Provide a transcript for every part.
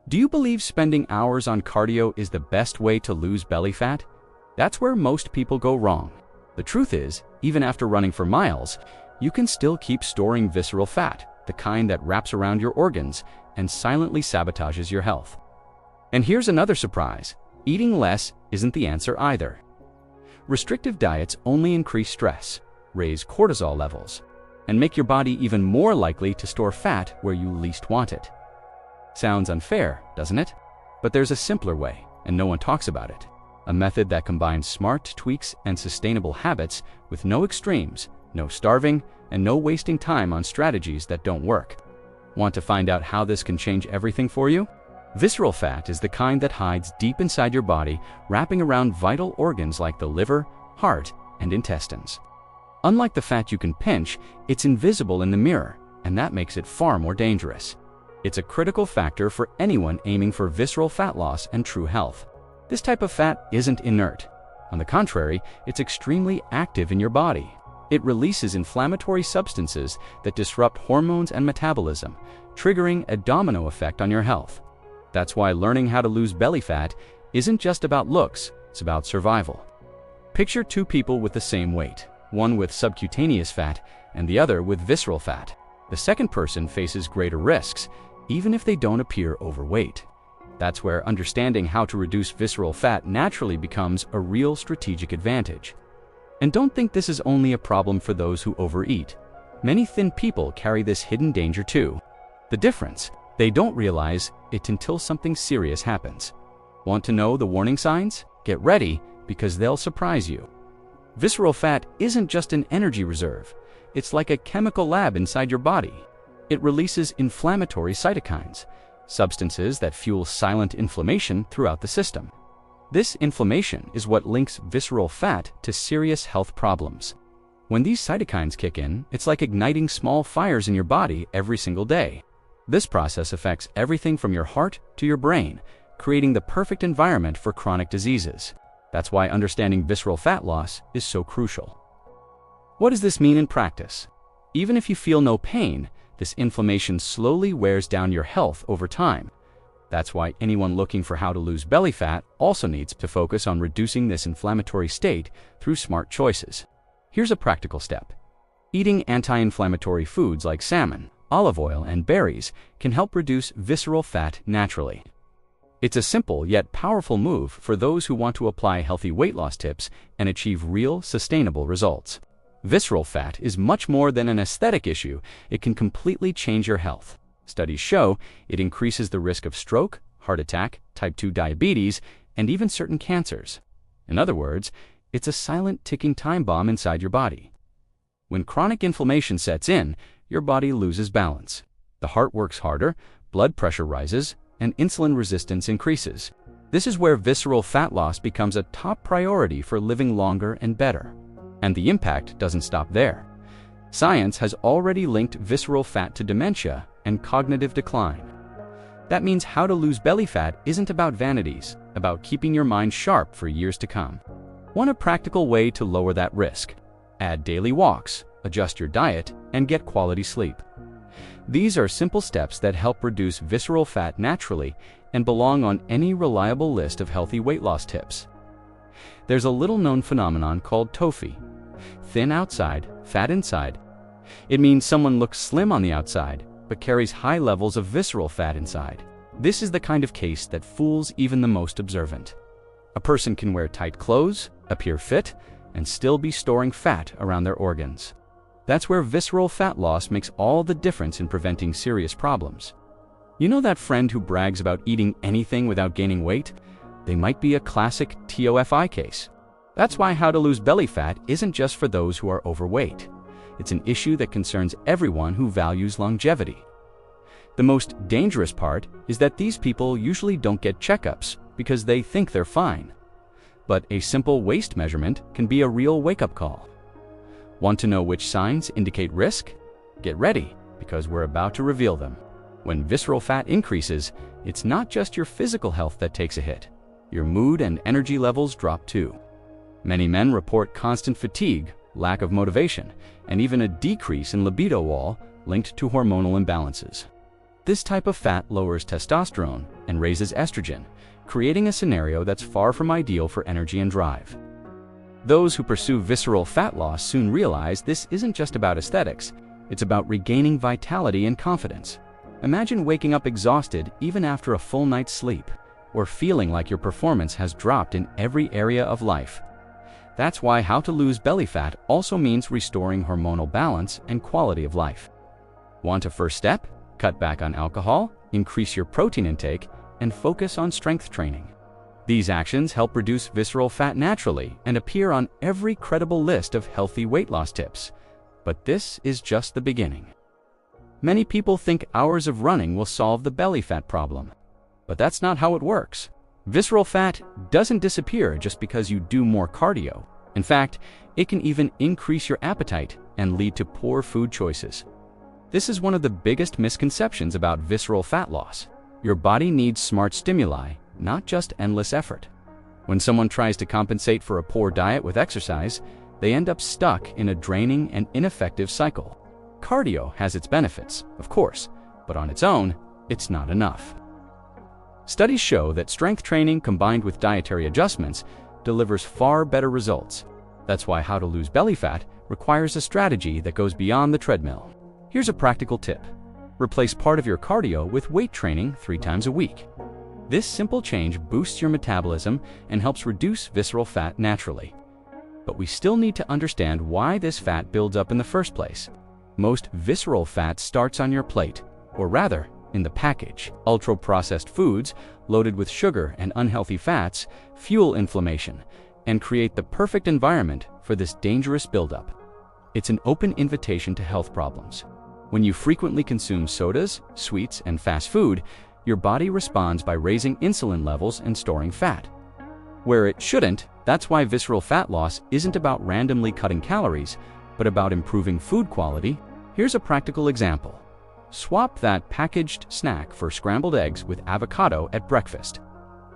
Do you believe spending hours on cardio is the best way to lose belly fat? That's where most people go wrong. The truth is, even after running for miles, you can still keep storing visceral fat, the kind that wraps around your organs and silently sabotages your health. And here's another surprise: eating less isn't the answer either. Restrictive diets only increase stress, raise cortisol levels, and make your body even more likely to store fat where you least want it. Sounds unfair, doesn't it? But there's a simpler way, and no one talks about it. A method that combines smart tweaks and sustainable habits with no extremes, no starving, and no wasting time on strategies that don't work. Want to find out how this can change everything for you? Visceral fat is the kind that hides deep inside your body, wrapping around vital organs like the liver, heart, and intestines. Unlike the fat you can pinch, it's invisible in the mirror, and that makes it far more dangerous. It's a critical factor for anyone aiming for visceral fat loss and true health. This type of fat isn't inert. On the contrary, it's extremely active in your body. It releases inflammatory substances that disrupt hormones and metabolism, triggering a domino effect on your health. That's why learning how to lose belly fat isn't just about looks, it's about survival. Picture two people with the same weight, one with subcutaneous fat and the other with visceral fat. The second person faces greater risks, even if they don't appear overweight. That's where understanding how to reduce visceral fat naturally becomes a real strategic advantage. And don't think this is only a problem for those who overeat. Many thin people carry this hidden danger too. The difference: they don't realize it until something serious happens. Want to know the warning signs? Get ready, because they'll surprise you. Visceral fat isn't just an energy reserve. It's like a chemical lab inside your body. It releases inflammatory cytokines, substances that fuel silent inflammation throughout the system. This inflammation is what links visceral fat to serious health problems. When these cytokines kick in, it's like igniting small fires in your body every single day. This process affects everything from your heart to your brain, creating the perfect environment for chronic diseases. That's why understanding visceral fat loss is so crucial. What does this mean in practice? Even if you feel no pain, this inflammation slowly wears down your health over time. That's why anyone looking for how to lose belly fat also needs to focus on reducing this inflammatory state through smart choices. Here's a practical step. Eating anti-inflammatory foods like salmon, olive oil, and berries can help reduce visceral fat naturally. It's a simple yet powerful move for those who want to apply healthy weight loss tips and achieve real, sustainable results. Visceral fat is much more than an aesthetic issue. It can completely change your health. Studies show it increases the risk of stroke, heart attack, type 2 diabetes, and even certain cancers. In other words, it's a silent ticking time bomb inside your body. When chronic inflammation sets in, your body loses balance. The heart works harder, blood pressure rises, and insulin resistance increases. This is where visceral fat loss becomes a top priority for living longer and better. And the impact doesn't stop there. Science has already linked visceral fat to dementia and cognitive decline. That means how to lose belly fat isn't about vanities, about keeping your mind sharp for years to come. Want a practical way to lower that risk? Add daily walks, adjust your diet, and get quality sleep. These are simple steps that help reduce visceral fat naturally and belong on any reliable list of healthy weight loss tips. There's a little-known phenomenon called TOFI. Thin outside, fat inside. It means someone looks slim on the outside, but carries high levels of visceral fat inside. This is the kind of case that fools even the most observant. A person can wear tight clothes, appear fit, and still be storing fat around their organs. That's where visceral fat loss makes all the difference in preventing serious problems. You know that friend who brags about eating anything without gaining weight? They might be a classic TOFI case. That's why how to lose belly fat isn't just for those who are overweight. It's an issue that concerns everyone who values longevity. The most dangerous part is that these people usually don't get checkups because they think they're fine. But a simple waist measurement can be a real wake-up call. Want to know which signs indicate risk? Get ready, because we're about to reveal them. When visceral fat increases, it's not just your physical health that takes a hit. Your mood and energy levels drop too. Many men report constant fatigue, lack of motivation, and even a decrease in libido, all linked to hormonal imbalances. This type of fat lowers testosterone and raises estrogen, creating a scenario that's far from ideal for energy and drive. Those who pursue visceral fat loss soon realize this isn't just about aesthetics, it's about regaining vitality and confidence. Imagine waking up exhausted even after a full night's sleep, or feeling like your performance has dropped in every area of life. That's why how to lose belly fat also means restoring hormonal balance and quality of life. Want a first step? Cut back on alcohol, increase your protein intake, and focus on strength training. These actions help reduce visceral fat naturally and appear on every credible list of healthy weight loss tips. But this is just the beginning. Many people think hours of running will solve the belly fat problem. But that's not how it works. Visceral fat doesn't disappear just because you do more cardio. In fact, it can even increase your appetite and lead to poor food choices. This is one of the biggest misconceptions about visceral fat loss. Your body needs smart stimuli, not just endless effort. When someone tries to compensate for a poor diet with exercise, they end up stuck in a draining and ineffective cycle. Cardio has its benefits, of course, but on its own, it's not enough. Studies show that strength training combined with dietary adjustments delivers far better results. That's why how to lose belly fat requires a strategy that goes beyond the treadmill. Here's a practical tip. Replace part of your cardio with weight training 3 times a week. This simple change boosts your metabolism and helps reduce visceral fat naturally. But we still need to understand why this fat builds up in the first place. Most visceral fat starts on your plate, or rather, in the package. Ultra-processed foods, loaded with sugar and unhealthy fats, fuel inflammation and create the perfect environment for this dangerous buildup. It's an open invitation to health problems. When you frequently consume sodas, sweets, and fast food, your body responds by raising insulin levels and storing fat. Where it shouldn't, that's why visceral fat loss isn't about randomly cutting calories, but about improving food quality. Here's a practical example. Swap that packaged snack for scrambled eggs with avocado at breakfast.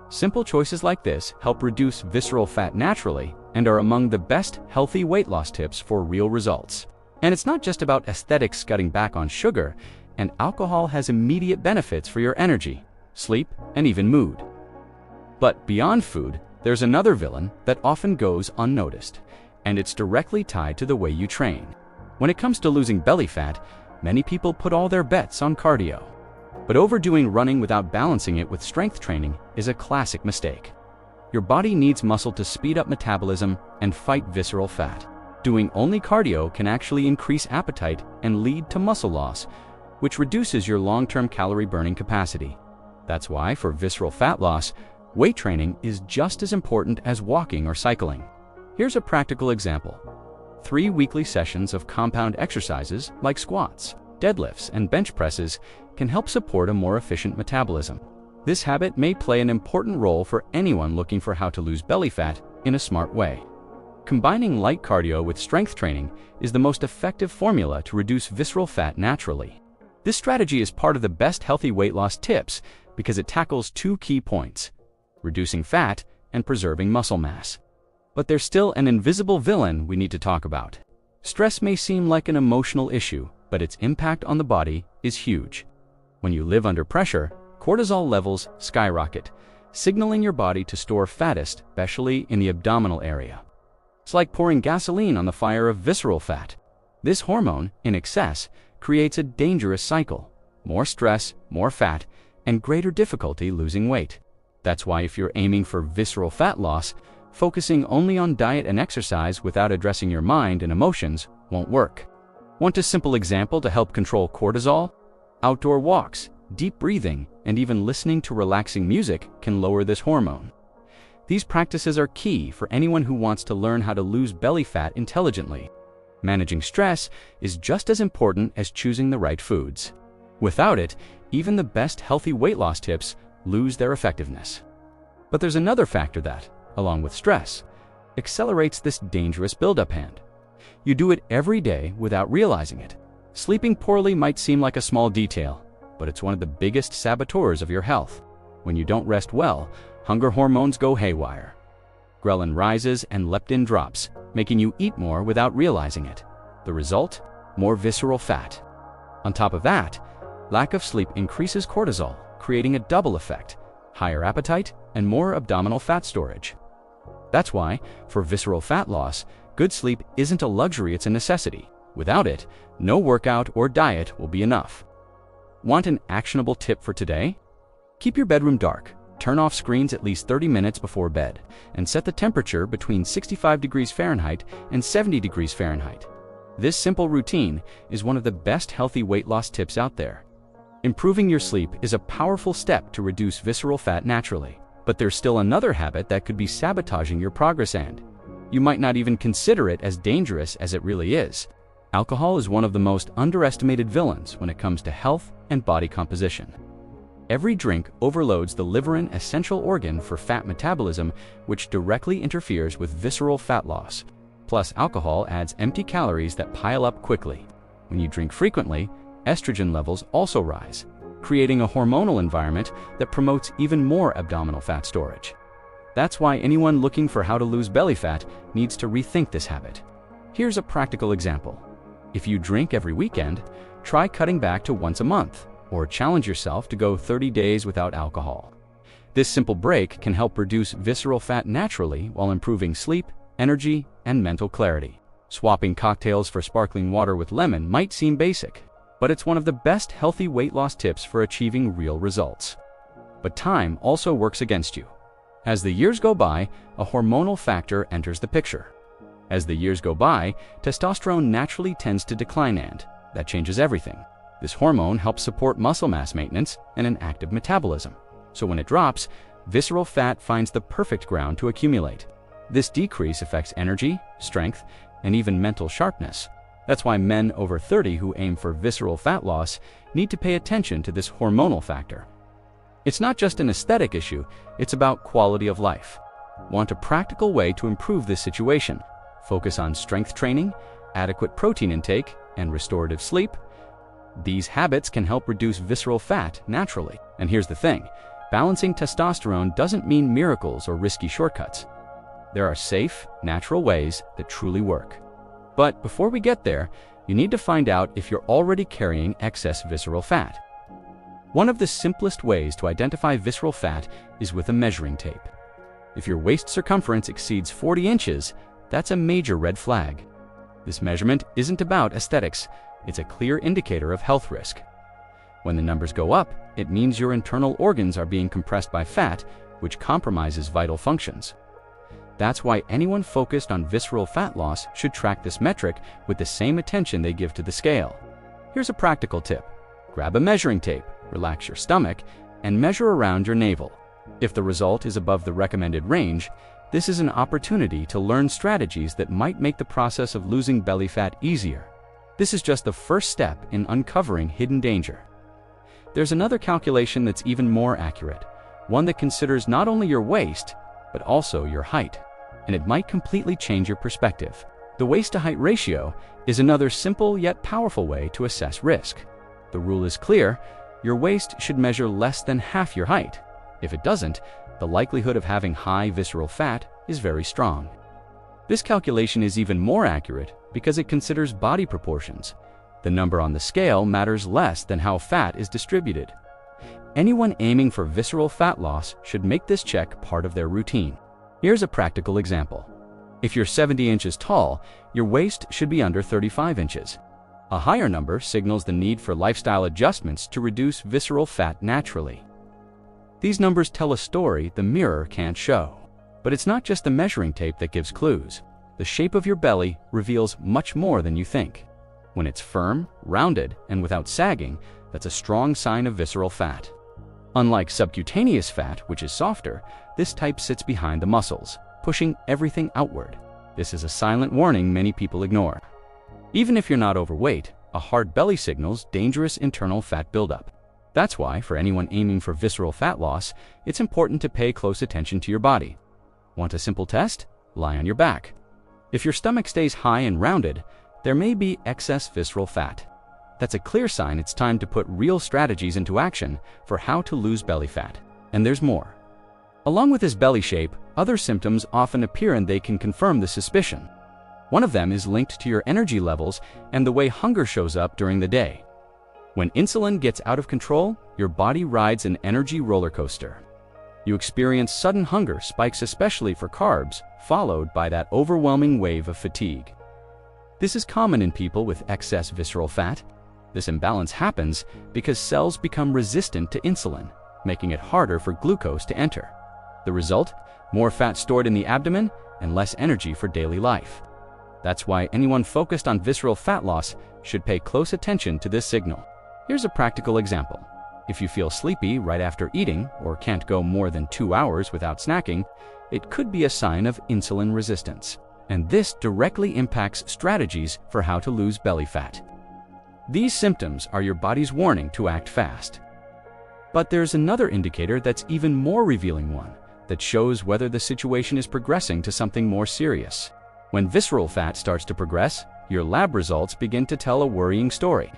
Simple choices like this help reduce visceral fat naturally and are among the best healthy weight loss tips for real results. And it's not just about aesthetics cutting back on sugar, and alcohol has immediate benefits for your energy, sleep, and even mood. But beyond food, there's another villain that often goes unnoticed, and it's directly tied to the way you train. When it comes to losing belly fat, many people put all their bets on cardio. But overdoing running without balancing it with strength training is a classic mistake. Your body needs muscle to speed up metabolism and fight visceral fat. Doing only cardio can actually increase appetite and lead to muscle loss, which reduces your long-term calorie burning capacity. That's why, for visceral fat loss, weight training is just as important as walking or cycling. Here's a practical example. 3 weekly sessions of compound exercises like squats, deadlifts, and bench presses can help support a more efficient metabolism. This habit may play an important role for anyone looking for how to lose belly fat in a smart way. Combining light cardio with strength training is the most effective formula to reduce visceral fat naturally. This strategy is part of the best healthy weight loss tips because it tackles 2 key points: reducing fat and preserving muscle mass. But there's still an invisible villain we need to talk about. Stress may seem like an emotional issue, but its impact on the body is huge. When you live under pressure, cortisol levels skyrocket, signaling your body to store fattest, especially in the abdominal area. It's like pouring gasoline on the fire of visceral fat. This hormone, in excess, creates a dangerous cycle: more stress, more fat, and greater difficulty losing weight. That's why if you're aiming for visceral fat loss, focusing only on diet and exercise without addressing your mind and emotions won't work. Want a simple example to help control cortisol? Outdoor walks, deep breathing, and even listening to relaxing music can lower this hormone. These practices are key for anyone who wants to learn how to lose belly fat intelligently. Managing stress is just as important as choosing the right foods. Without it, even the best healthy weight loss tips lose their effectiveness. But there's another factor that, along with stress, accelerates this dangerous buildup hand. You do it every day without realizing it. Sleeping poorly might seem like a small detail, but it's one of the biggest saboteurs of your health. When you don't rest well, hunger hormones go haywire. Ghrelin rises and leptin drops, making you eat more without realizing it. The result? More visceral fat. On top of that, Lack of sleep increases cortisol, creating a double effect: higher appetite and more abdominal fat storage. That's why, for visceral fat loss, good sleep isn't a luxury, it's a necessity. Without it, no workout or diet will be enough. Want an actionable tip for today? Keep your bedroom dark, turn off screens at least 30 minutes before bed, and set the temperature between 65 degrees Fahrenheit and 70 degrees Fahrenheit. This simple routine is one of the best healthy weight loss tips out there. Improving your sleep is a powerful step to reduce visceral fat naturally. But there's still another habit that could be sabotaging your progress, and you might not even consider it as dangerous as it really is. Alcohol is one of the most underestimated villains when it comes to health and body composition. Every drink overloads the liver, an essential organ for fat metabolism, which directly interferes with visceral fat loss. Plus, alcohol adds empty calories that pile up quickly. When you drink frequently, estrogen levels also rise, creating a hormonal environment that promotes even more abdominal fat storage. That's why anyone looking for how to lose belly fat needs to rethink this habit. Here's a practical example. If you drink every weekend, try cutting back to once a month, or challenge yourself to go 30 days without alcohol. This simple break can help reduce visceral fat naturally while improving sleep, energy, and mental clarity. Swapping cocktails for sparkling water with lemon might seem basic, but it's one of the best healthy weight loss tips for achieving real results. But time also works against you. As the years go by, a hormonal factor enters the picture. As the years go by, testosterone naturally tends to decline, and that changes everything. This hormone helps support muscle mass maintenance and an active metabolism. So when it drops, visceral fat finds the perfect ground to accumulate. This decrease affects energy, strength, and even mental sharpness. That's why men over 30 who aim for visceral fat loss need to pay attention to this hormonal factor. It's not just an aesthetic issue, it's about quality of life. Want a practical way to improve this situation? Focus on strength training, adequate protein intake, and restorative sleep. These habits can help reduce visceral fat naturally. And here's the thing, balancing testosterone doesn't mean miracles or risky shortcuts. There are safe, natural ways that truly work. But before we get there, you need to find out if you're already carrying excess visceral fat. One of the simplest ways to identify visceral fat is with a measuring tape. If your waist circumference exceeds 40 inches, that's a major red flag. This measurement isn't about aesthetics, it's a clear indicator of health risk. When the numbers go up, it means your internal organs are being compressed by fat, which compromises vital functions. That's why anyone focused on visceral fat loss should track this metric with the same attention they give to the scale. Here's a practical tip. Grab a measuring tape, relax your stomach, and measure around your navel. If the result is above the recommended range, this is an opportunity to learn strategies that might make the process of losing belly fat easier. This is just the first step in uncovering hidden danger. There's another calculation that's even more accurate, one that considers not only your waist, but also your height, and it might completely change your perspective. The waist-to-height ratio is another simple yet powerful way to assess risk. The rule is clear: your waist should measure less than half your height. If it doesn't, the likelihood of having high visceral fat is very strong. This calculation is even more accurate because it considers body proportions. The number on the scale matters less than how fat is distributed. Anyone aiming for visceral fat loss should make this check part of their routine. Here's a practical example. If you're 70 inches tall, your waist should be under 35 inches. A higher number signals the need for lifestyle adjustments to reduce visceral fat naturally. These numbers tell a story the mirror can't show. But it's not just the measuring tape that gives clues. The shape of your belly reveals much more than you think. When it's firm, rounded, and without sagging, that's a strong sign of visceral fat. Unlike subcutaneous fat, which is softer, this type sits behind the muscles, pushing everything outward. This is a silent warning many people ignore. Even if you're not overweight, a hard belly signals dangerous internal fat buildup. That's why, for anyone aiming for visceral fat loss, it's important to pay close attention to your body. Want a simple test? Lie on your back. If your stomach stays high and rounded, there may be excess visceral fat. That's a clear sign it's time to put real strategies into action for how to lose belly fat. And there's more. Along with this belly shape, other symptoms often appear, and they can confirm the suspicion. One of them is linked to your energy levels and the way hunger shows up during the day. When insulin gets out of control, your body rides an energy roller coaster. You experience sudden hunger spikes, especially for carbs, followed by that overwhelming wave of fatigue. This is common in people with excess visceral fat. This imbalance happens because cells become resistant to insulin, making it harder for glucose to enter. The result? More fat stored in the abdomen and less energy for daily life. That's why anyone focused on visceral fat loss should pay close attention to this signal. Here's a practical example. If you feel sleepy right after eating or can't go more than 2 hours without snacking, it could be a sign of insulin resistance. And this directly impacts strategies for how to lose belly fat. These symptoms are your body's warning to act fast. But there's another indicator that's even more revealing one that shows whether the situation is progressing to something more serious. When visceral fat starts to progress, your lab results begin to tell a worrying story.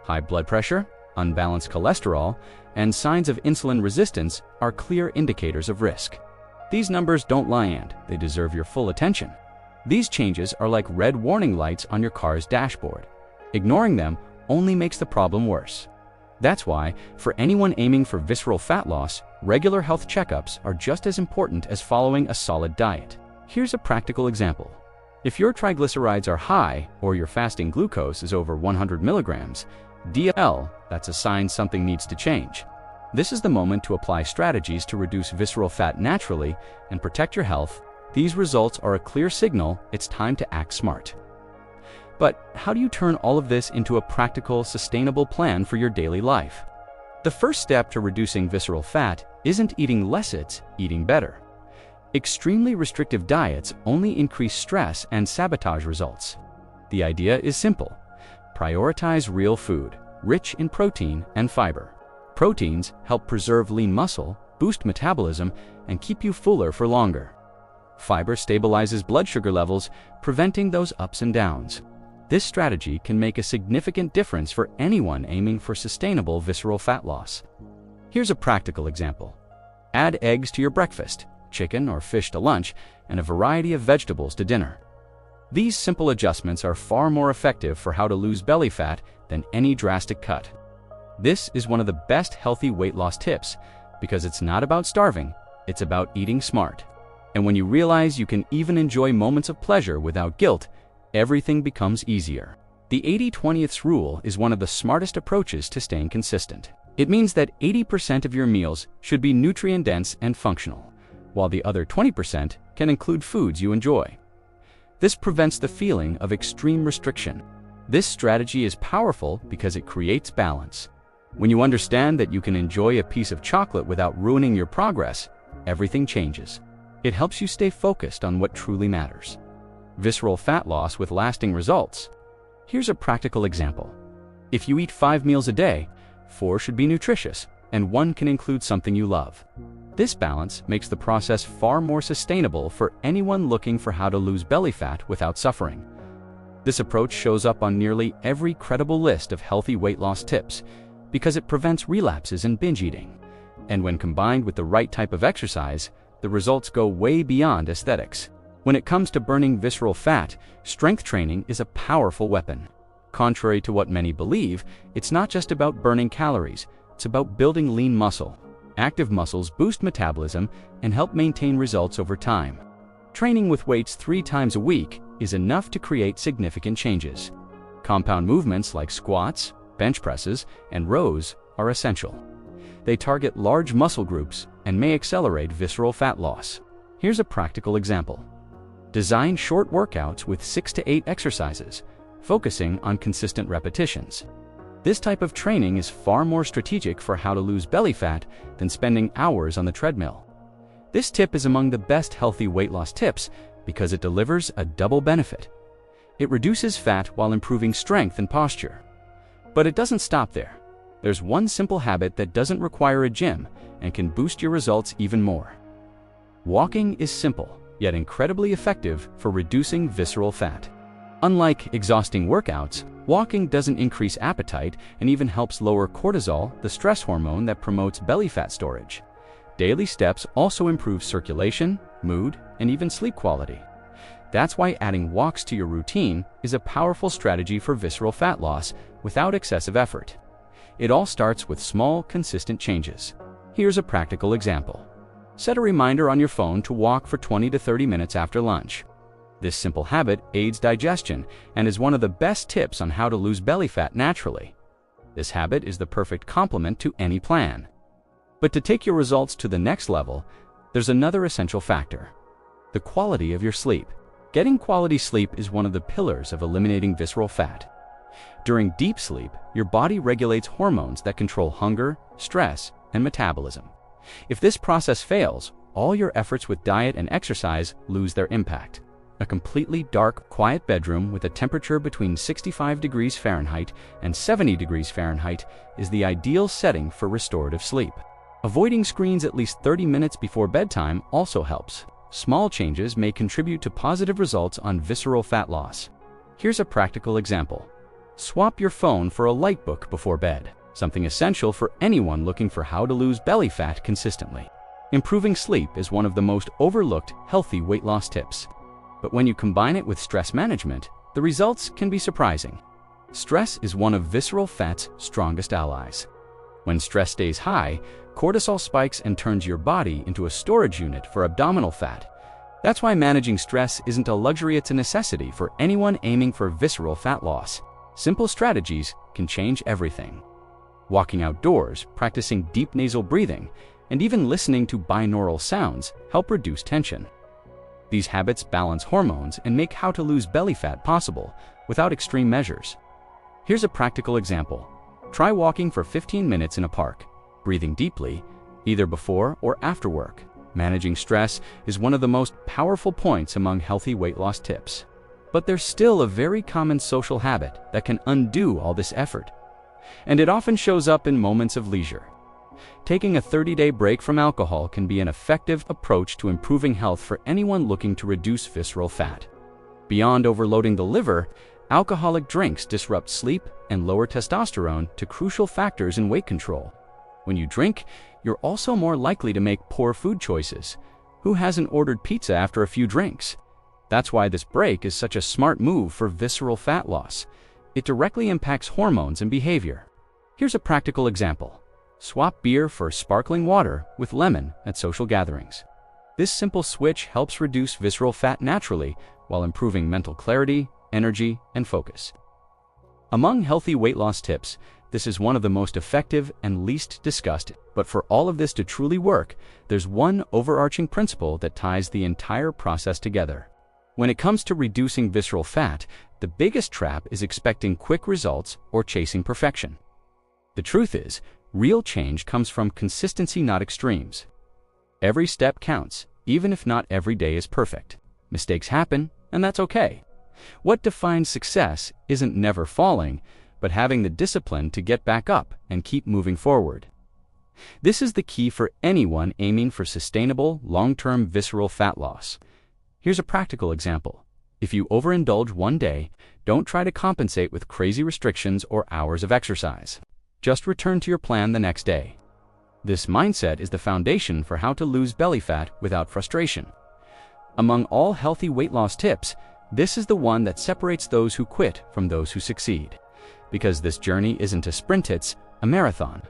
High blood pressure, unbalanced cholesterol, and signs of insulin resistance are clear indicators of risk. These numbers don't lie, and they deserve your full attention. These changes are like red warning lights on your car's dashboard. Ignoring them only makes the problem worse. That's why, for anyone aiming for visceral fat loss, regular health checkups are just as important as following a solid diet. Here's a practical example. If your triglycerides are high or your fasting glucose is over 100 milligrams, DL, that's a sign something needs to change. This is the moment to apply strategies to reduce visceral fat naturally and protect your health. These results are a clear signal it's time to act smart. But how do you turn all of this into a practical, sustainable plan for your daily life? The first step to reducing visceral fat isn't eating less, it's eating better. Extremely restrictive diets only increase stress and sabotage results. The idea is simple. Prioritize real food, rich in protein and fiber. Proteins help preserve lean muscle, boost metabolism, and keep you fuller for longer. Fiber stabilizes blood sugar levels, preventing those ups and downs. This strategy can make a significant difference for anyone aiming for sustainable visceral fat loss. Here's a practical example. Add eggs to your breakfast, chicken or fish to lunch, and a variety of vegetables to dinner. These simple adjustments are far more effective for how to lose belly fat than any drastic cut. This is one of the best healthy weight loss tips because it's not about starving, it's about eating smart. And when you realize you can even enjoy moments of pleasure without guilt, everything becomes easier. The 80-20th rule is one of the smartest approaches to staying consistent. It means that 80% of your meals should be nutrient-dense and functional, while the other 20% can include foods you enjoy. This prevents the feeling of extreme restriction. This strategy is powerful because it creates balance. When you understand that you can enjoy a piece of chocolate without ruining your progress, everything changes. It helps you stay focused on what truly matters. Visceral fat loss with lasting results. Here's a practical example. If you eat 5 meals a day, 4 should be nutritious, and 1 can include something you love. This balance makes the process far more sustainable for anyone looking for how to lose belly fat without suffering. This approach shows up on nearly every credible list of healthy weight loss tips because it prevents relapses and binge eating. And when combined with the right type of exercise, the results go way beyond aesthetics. When it comes to burning visceral fat, strength training is a powerful weapon. Contrary to what many believe, it's not just about burning calories, it's about building lean muscle. Active muscles boost metabolism and help maintain results over time. Training with weights 3 times a week is enough to create significant changes. Compound movements like squats, bench presses, and rows are essential. They target large muscle groups and may accelerate visceral fat loss. Here's a practical example. Design short workouts with 6 to 8 exercises, focusing on consistent repetitions. This type of training is far more strategic for how to lose belly fat than spending hours on the treadmill. This tip is among the best healthy weight loss tips because it delivers a double benefit. It reduces fat while improving strength and posture. But it doesn't stop there. There's one simple habit that doesn't require a gym and can boost your results even more. Walking is simple, yet incredibly effective for reducing visceral fat. Unlike exhausting workouts, walking doesn't increase appetite and even helps lower cortisol, the stress hormone that promotes belly fat storage. Daily steps also improve circulation, mood, and even sleep quality. That's why adding walks to your routine is a powerful strategy for visceral fat loss without excessive effort. It all starts with small, consistent changes. Here's a practical example. Set a reminder on your phone to walk for 20 to 30 minutes after lunch. This simple habit aids digestion and is one of the best tips on how to lose belly fat naturally. This habit is the perfect complement to any plan. But to take your results to the next level, there's another essential factor: the quality of your sleep. Getting quality sleep is one of the pillars of eliminating visceral fat. During deep sleep, your body regulates hormones that control hunger, stress, and metabolism. If this process fails, all your efforts with diet and exercise lose their impact. A completely dark, quiet bedroom with a temperature between 65 degrees Fahrenheit and 70 degrees Fahrenheit is the ideal setting for restorative sleep. Avoiding screens at least 30 minutes before bedtime also helps. Small changes may contribute to positive results on visceral fat loss. Here's a practical example. Swap your phone for a light book before bed, something essential for anyone looking for how to lose belly fat consistently. Improving sleep is one of the most overlooked healthy weight loss tips. But when you combine it with stress management, the results can be surprising. Stress is one of visceral fat's strongest allies. When stress stays high, cortisol spikes and turns your body into a storage unit for abdominal fat. That's why managing stress isn't a luxury, it's a necessity for anyone aiming for visceral fat loss. Simple strategies can change everything. Walking outdoors, practicing deep nasal breathing, and even listening to binaural sounds help reduce tension. These habits balance hormones and make how to lose belly fat possible without extreme measures. Here's a practical example. Try walking for 15 minutes in a park, breathing deeply, either before or after work. Managing stress is one of the most powerful points among healthy weight loss tips. But there's still a very common social habit that can undo all this effort. And it often shows up in moments of leisure. Taking a 30-day break from alcohol can be an effective approach to improving health for anyone looking to reduce visceral fat. Beyond overloading the liver, alcoholic drinks disrupt sleep and lower testosterone, to crucial factors in weight control. When you drink, you're also more likely to make poor food choices. Who hasn't ordered pizza after a few drinks? That's why this break is such a smart move for visceral fat loss. It directly impacts hormones and behavior. Here's a practical example. Swap beer for sparkling water with lemon at social gatherings. This simple switch helps reduce visceral fat naturally while improving mental clarity, energy, and focus. Among healthy weight loss tips, this is one of the most effective and least discussed. But for all of this to truly work, there's one overarching principle that ties the entire process together. When it comes to reducing visceral fat, the biggest trap is expecting quick results or chasing perfection. The truth is, real change comes from consistency, not extremes. Every step counts, even if not every day is perfect. Mistakes happen, and that's okay. What defines success isn't never falling, but having the discipline to get back up and keep moving forward. This is the key for anyone aiming for sustainable, long-term visceral fat loss. Here's a practical example. If you overindulge one day, don't try to compensate with crazy restrictions or hours of exercise. Just return to your plan the next day. This mindset is the foundation for how to lose belly fat without frustration. Among all healthy weight loss tips, this is the one that separates those who quit from those who succeed. Because this journey isn't a sprint, it's a marathon.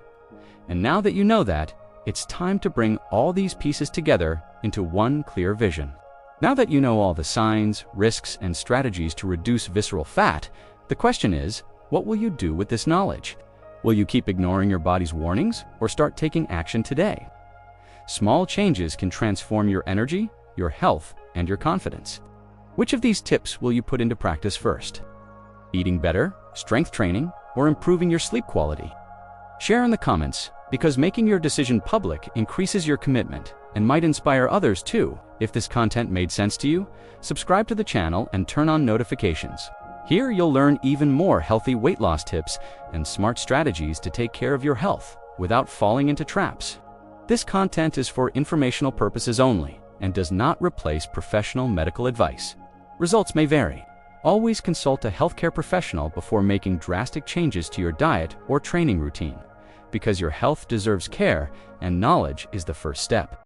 And now that you know that, it's time to bring all these pieces together into one clear vision. Now that you know all the signs, risks, and strategies to reduce visceral fat, the question is, what will you do with this knowledge? Will you keep ignoring your body's warnings or start taking action today? Small changes can transform your energy, your health, and your confidence. Which of these tips will you put into practice first? Eating better, strength training, or improving your sleep quality? Share in the comments, because making your decision public increases your commitment and might inspire others too. If this content made sense to you, subscribe to the channel and turn on notifications. Here you'll learn even more healthy weight loss tips and smart strategies to take care of your health without falling into traps. This content is for informational purposes only and does not replace professional medical advice. Results may vary. Always consult a healthcare professional before making drastic changes to your diet or training routine, because your health deserves care and knowledge is the first step.